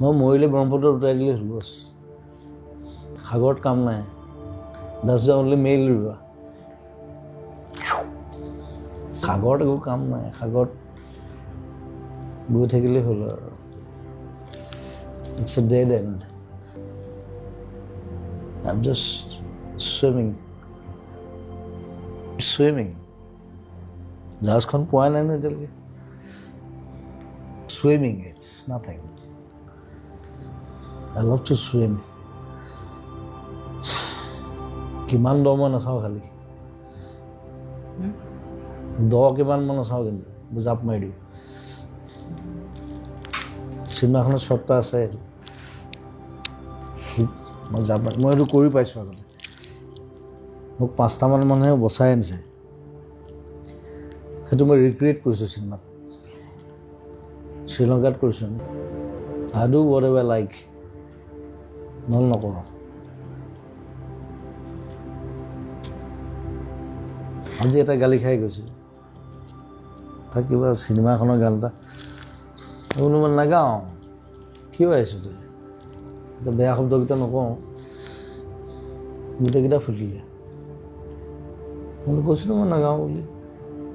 মই মৰিলে ব্ৰহ্মপুত্ৰত উঠাই দিলে হ'ল বছ সাগৰত কাম নাই that's the only male river সাগৰত একো কাম নাই সাগৰত গৈ থাকিলে হ'ল আৰু it's a dead end I'm just swimming জাহাজখন পোৱা নাই ন এতিয়ালৈকে swimming it's nothing I love to swim কিমান দ মই নাচাওঁ খালি দ কিমান মই নাচাওঁ কিন্তু জাপ মাৰি দিওঁ চিনেমাখনত শ্বটটা আছে মই জাপ মাৰি মই এইটো কৰি পাইছোঁ আগতে মোক 5টামান মানুহে বচাই আনিছে সেইটো মই ৰিক্ৰিয়েট কৰিছোঁ চিনেমাত শ্ৰীলংকাত কৰিছোঁ I do whatever I like নহ'লে নকৰোঁ আজি এটা গালি খাই গৈছোঁ তাক কিবা চিনেমাখনৰ গান এটা বোলো মই নাগাওঁ কিয় আহিছোঁ তই এতিয়া বেয়া শব্দকেইটা নকওঁ গোটেইকেইটা ফুটিলে মই কৈছিলোঁ মই নাগাওঁ বুলি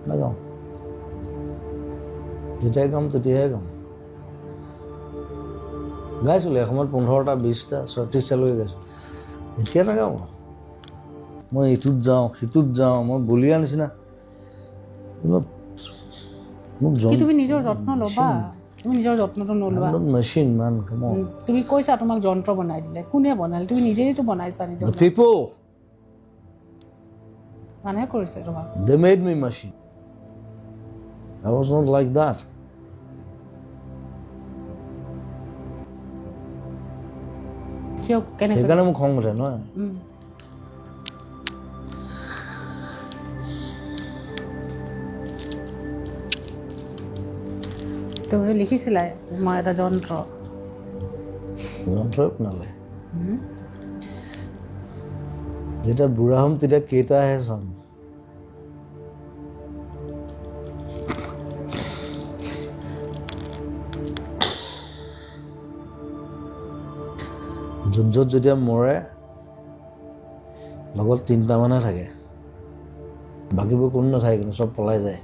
নাগাওঁ যেতিয়াই গাম তেতিয়াহে গাম গাইছিলোঁ এসময়ত 15টা 20টা 36টালৈকে গাইছোঁ এতিয়া নাগাওঁ মই ইটোত যাওঁ সিটোত যাওঁ মই বলিয়া নিচিনা মোক তুমি নিজৰ যত্ন ল'বা তুমি নিজৰ যত্নটো নলোৱা মেচিন মান তুমি কৈছা তোমাক যন্ত্ৰ বনাই দিলে কোনে বনালে তুমি নিজেইতো বনাইছা নিজৰ people মানুহে কৰিছে তোমাক they made me machine I was not like that কিয় কেনেকৈ সেইকাৰণে মোক খং উঠে নহয় তুমি লিখিছিলা মই এটা যন্ত্ৰই বনালে যেতিয়া বুঢ়া হ'ম তেতিয়া কেইটাহে চাম য'ত যেতিয়া মৰে লগত 3টা মানুহে থাকে বাকীবোৰ কোনো নাথাকে কিন্তু চব পলাই যায়